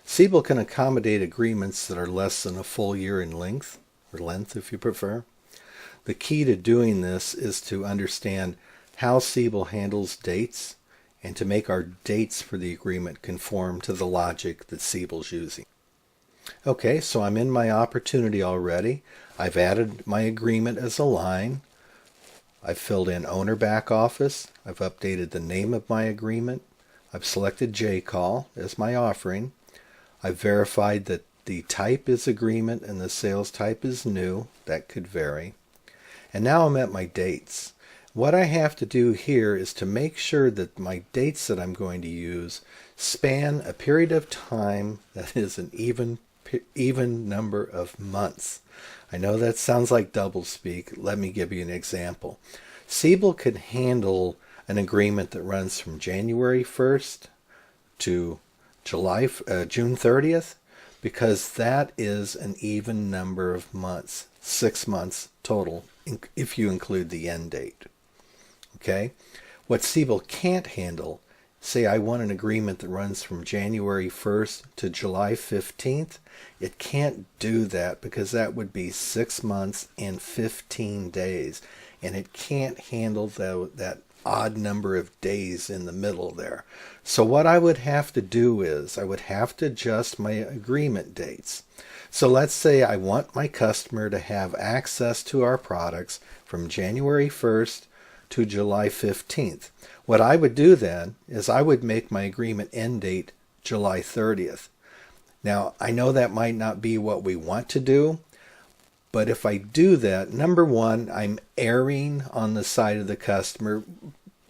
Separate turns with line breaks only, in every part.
Siebel can accommodate agreements that are less than a full year in length, or length if you prefer. The key to doing this is to understand how Siebel handles dates and to make our dates for the agreement conform to the logic that Siebel's using. Okay, so I'm in my opportunity already. I've added my agreement as a line. I've filled in owner back office. I've updated the name of my agreement. I've selected JCall as my offering. I've verified that the type is agreement and the sales type is new. That could vary. And now I'm at my dates. What I have to do here is to make sure that my dates that I'm going to use span a period of time that is an even number of months. I know that sounds like doublespeak. Let me give you an example. Siebel could handle an agreement that runs from January 1st to June 30th, because that is an even number of months, 6 months total, if you include the end date. Okay? What Siebel can't handle, say I want an agreement that runs from January 1st to July 15th, it can't do that because that would be 6 months and 15 days, and it can't handle that odd number of days in the middle there. So what I would have to do is I would have to adjust my agreement dates. So let's say I want my customer to have access to our products from January 1st to July 15th. What I would do then is I would make my agreement end date July 30th. Now, I know that might not be what we want to do, but if I do that, number one, I'm erring on the side of the customer.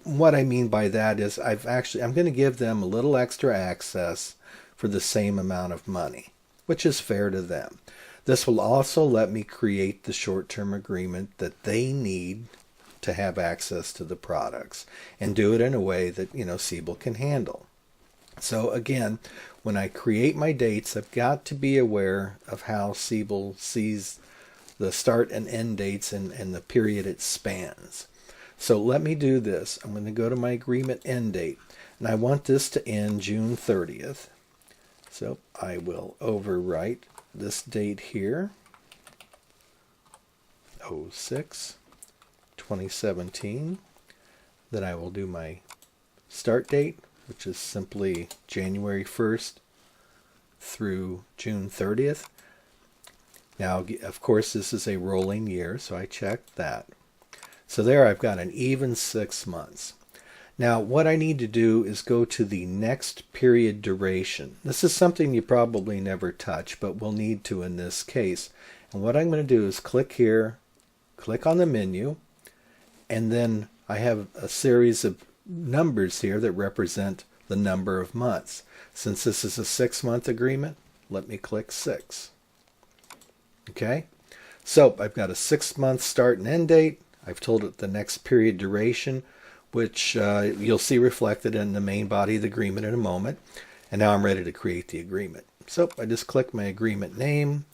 What I mean by that is I'm going to give them a little extra access for the same amount of money, which is fair to them. This will also let me create the short-term agreement that they need to have access to the products and do it in a way that, Siebel can handle. So again, when I create my dates, I've got to be aware of how Siebel sees the start and end dates and the period it spans. So let me do this. I'm going to go to my agreement end date, and I want this to end June 30th. So I will overwrite this date here, 06/2017. Then I will do my start date, which is simply January 1st through June 30th. Now, of course, this is a rolling year, so I checked that. So there I've got an even 6 months. Now, what I need to do is go to the next period duration. This is something you probably never touch, but we'll need to in this case. And what I'm going to do is click here, click on the menu, and then I have a series of numbers here that represent the number of months. Since this is a 6-month agreement, let me click 6. Okay, so I've got a 6-month start and end date. I've told it the next period duration, which you'll see reflected in the main body of the agreement in a moment. And now I'm ready to create the agreement. So I just click my agreement name.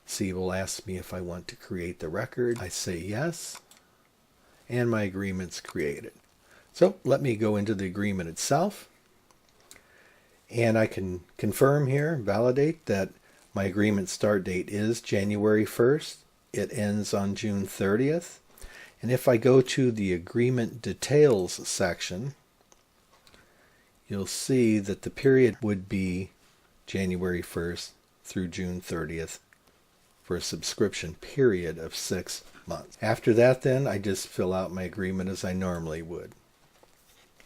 Siebel asks me if I want to create the record. I say yes, and my agreement's created. So let me go into the agreement itself, and I can confirm here, validate that my agreement start date is January 1st. It ends on June 30th. And if I go to the agreement details section, you'll see that the period would be January 1st through June 30th for a subscription period of 6 months. After that, then, I just fill out my agreement as I normally would.